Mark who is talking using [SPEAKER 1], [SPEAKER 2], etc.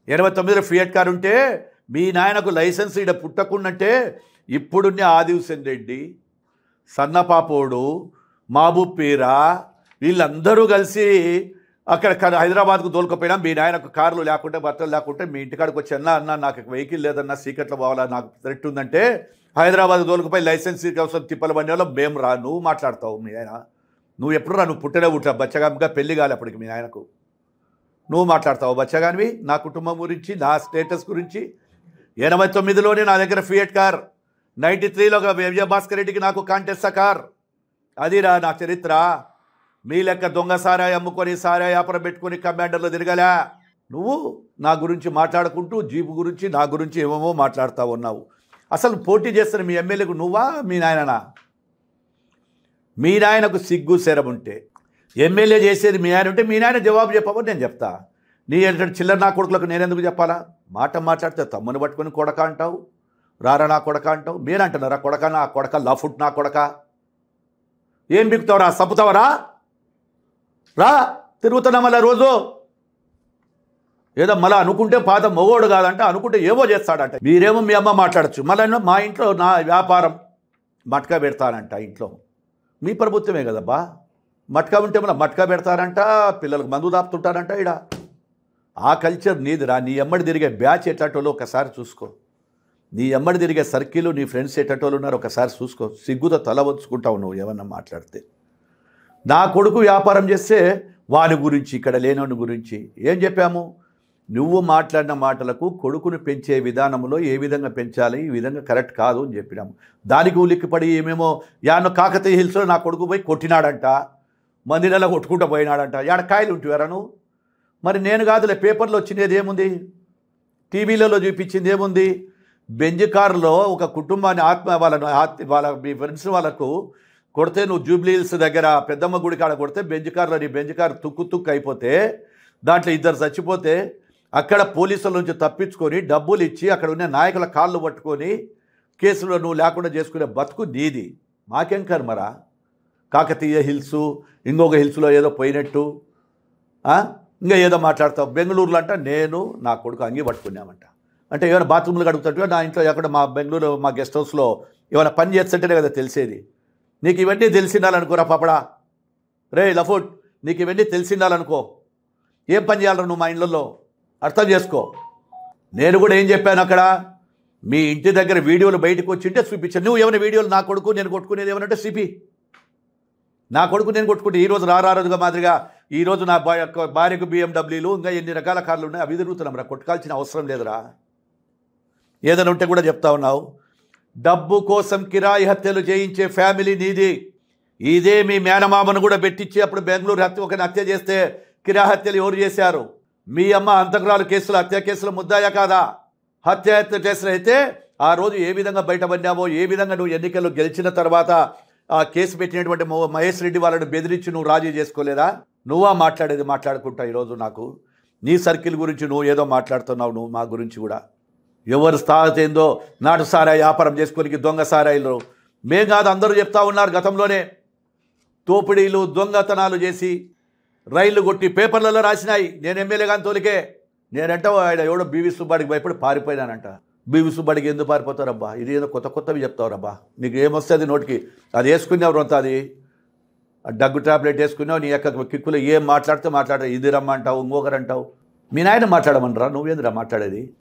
[SPEAKER 1] 89లో fiat car ఉంటే మీ నాయనకు licence ఇక్కడ పుట్టకుండంటే ఇప్పుడున్న ఆదిహుసేన్ రెడ్డి, సన్నపాపోడు, మహబూబ్ పీరా వీళ్ళందరూ కలిసి అక్కడ హైదరాబాద్కు తోలుకపోయినా మీ నాయనకు కార్లు లేకుంటే బట్టలు లేకుంటే మీ ఇంటికాడికి వచ్చి అన్న నాకు వెహికల్ లేదన్నా సీక్రెట్లో పోవాలా నాకు థ్రెట్ ఉందంటే హైదరాబాద్ తోలుకుపోయి లైసెన్స్ కోసం తిప్పల బండి వల్ల మేము రా. నువ్వు మాట్లాడతావు మీ ఆయన, నువ్వు ఎప్పుడు రా, నువ్వు పుట్టనే పుట్టా బచ్చగామిగా పెళ్లి కాలే అప్పటికి మీ ఆయనకు. నువ్వు మాట్లాడతావు బచ్చగానివి నా కుటుంబం గురించి, నా స్టేటస్ గురించి. 89లోనే నా దగ్గర ఫియట్ కార్, 93లో విజయభాస్కర్ రెడ్డికి నాకు కాంటెస్సా కార్. అదిరా నా చరిత్ర. మీ లెక్క దొంగ సారాయి అమ్ముకొని సారాయి వ్యాపారం పెట్టుకొని కమాండర్లో తిరగలే. నువ్వు నా గురించి మాట్లాడుకుంటూ జీపు గురించి నా గురించి ఏమేమో మాట్లాడుతూ ఉన్నావు. అసలు పోటీ చేస్తున్న మీ ఎమ్మెల్యేకు నువ్వా మీ నాయననా? మీ నాయనకు సిగ్గు శరం ఉంటే ఎమ్మెల్యే చేసేది మీ ఆయన ఉంటే మీ నాయన జవాబు చెప్పమని నేను చెప్తా. నీ ఏంటంటే చిల్లర నా కొడుకులకు నేనెందుకు చెప్పాలా? మాట్లాడితే తమ్ముని పట్టుకొని కొడక అంటావు, రారా నా కొడక అంటావు. మీరంటున్నారా కొడక నా కొడక, లఫుట్ నా కొడక. ఏం బిగుతావురా, చంపుతావరా? రా తిరుగుతున్నా మళ్ళీ రోజు ఏదో మళ్ళీ అనుకుంటే పాత మొగోడు కాదంట, అనుకుంటే ఏమో చేస్తాడంట. మీరేమో మీ అమ్మ మాట్లాడచ్చు, మళ్ళీ మా ఇంట్లో నా వ్యాపారం మట్కా పెడతానంట. ఇంట్లో మీ ప్రభుత్వమే కదబ్బా, మట్కా ఉంటే మళ్ళీ మట్కా పెడతారంట, పిల్లలకు మందు దాపుతుంటారంట. ఇడ ఆ కల్చర్ నీదిరా. నీ ఎమ్మడి తిరిగే బ్యాచ్ ఎట్టటోళ్ళు ఒకసారి చూసుకో. నీ ఎమ్మడి తిరిగే సర్కిల్, నీ ఫ్రెండ్స్ ఎట్టటోళ్ళు ఉన్నారు ఒకసారి చూసుకో. సిగ్గుతో తల వంచుకుంటావు నువ్వు ఏమన్నా మాట్లాడితే. నా కొడుకు వ్యాపారం చేస్తే వాని గురించి, ఇక్కడ లేనోని గురించి ఏం చెప్పాము? నువ్వు మాట్లాడిన మాటలకు కొడుకును పెంచే విధానంలో ఏ విధంగా పెంచాలి, ఈ విధంగా కరెక్ట్ కాదు అని చెప్పినాము. దానికి ఉలిక్కిపడి ఏమేమో యాను కాకతీయ హిల్స్లో నా కొడుకు పోయి కొట్టినాడంట, మందిరాలో కొట్టుకుంటూ పోయినాడంట. యాడ కాయలు ఉంటువారా నువ్వు? మరి నేను కాదులే, పేపర్లో వచ్చినది ఏముంది, టీవీలలో చూపించింది ఏముంది? బెంజ్ కారులో ఒక కుటుంబాన్ని వాళ్ళ మీ ఫ్రెండ్స్ వాళ్ళకు కొడితే, నువ్వు జూబ్లీ హిల్స్ దగ్గర పెద్దమ్మ గుడి కాడ కొడితే బెంజ్ కారులో నీ బెంజ్ కారు తుక్కు అయిపోతే, దాంట్లో 2 చచ్చిపోతే, అక్కడ పోలీసుల నుంచి తప్పించుకొని డబ్బులు ఇచ్చి అక్కడ ఉన్న నాయకుల కాళ్ళు పట్టుకొని కేసులో నువ్వు లేకుండా చేసుకునే బతుకు నీది. మాకేం కర్మరా? కాకతీయ హిల్స్ ఇంకొక హిల్స్లో ఏదో పోయినట్టు ఇంకా ఏదో మాట్లాడతావు. బెంగళూరులో అంట నేను నా కొడుకు అంగి పట్టుకున్నామంట. అంటే ఏమైనా బాత్రూమ్లు కడుగుతాట్టుగా నా ఇంట్లో ఎక్కడ మా బెంగళూరు మా గెస్ట్ హౌస్లో ఏమైనా పని చేస్తుంటేనే కదా తెలిసేది. నీకు ఇవన్నీ తెలిసిండాలనుకోరా పాపడా. రే లఫుట్, నీకు ఇవన్నీ తెలిసిండాలనుకో. ఏం పని చేయాలరా నువ్వు మా ఇళ్ళల్లో? అర్థం చేసుకో. నేను కూడా ఏం చెప్పాను అక్కడ, మీ ఇంటి దగ్గర వీడియోలు బయటకు వచ్చింటే చూపించాను. నువ్వు ఏమైనా వీడియోలు నా కొడుకు నేను కొట్టుకునేది ఏమనంటే సిపి, నా కొడుకు నేను కొట్టుకుంటే ఈరోజు రారారుగా మాదిరిగా ఈరోజు నా భార్యకు బిఎండబ్ల్యూలు ఇంకా ఎన్ని రకాల కార్లు ఉన్నాయి, అవి తిరుగుతున్నాం రా. కొట్టుకాల్సిన అవసరం లేదురా. ఏదైనా ఉంటే కూడా చెప్తా ఉన్నావు. డబ్బు కోసం కిరాయి హత్యలు చేయించే ఫ్యామిలీ నీది. ఇదే మీ మేనమామను కూడా పెట్టించి అప్పుడు బెంగళూరు ఒకరిని హత్య చేస్తే కిరాయి హత్యలు ఎవరు చేశారు? మీ అమ్మ అంతకురాలు కేసులు, హత్య కేసులు ముద్దాయా కాదా? హత్య కేసులు అయితే ఆ రోజు ఏ విధంగా బయటపడినావో, ఏ విధంగా నువ్వు ఎన్నికల్లో గెలిచిన తర్వాత ఆ కేసు పెట్టినటువంటి మహేష్ రెడ్డి వాళ్ళని బెదిరించి నువ్వు రాజీ చేసుకోలేదా? నువ్వా మాట్లాడేది? మాట్లాడుకుంటా ఈరోజు నాకు నీ సర్కిల్ గురించి నువ్వు ఏదో మాట్లాడుతున్నావు. నువ్వు మా గురించి కూడా ఎవరు స్థాయితో ఏందో నాటు సారాయి వ్యాపారం చేసుకోనికి దొంగ సారాయిలు మేం కాదు అందరూ చెప్తా ఉన్నారు. గతంలోనే తోపిడీలు దొంగతనాలు చేసి రైళ్లు కొట్టి పేపర్లలో రాసినాయి. నేను ఎమ్మెల్యే కానీ తోలికే నేనంటే ఆయన ఎవడో బీవీ సుబ్బాడికి భయపడి పారిపోయినానంట. బీవీ సుబ్బాడికి ఎందుకు పారిపోతారబ్బా? ఇది ఏదో కొత్తవి చెప్తావురబ్బా. నీకు ఏమొస్తుంది నోటికి? అది వేసుకున్నావు అంత, అది దగ్గు టాబ్లెట్ వేసుకున్నావు. నీ యొక్క కిక్కులో ఏం మాట్లాడితే ఇది రమ్మంటావు, ఇంకొకరు అంటావు. మీ నాయన మాట్లాడమనరా, నువ్వేందిరా మాట్లాడేది?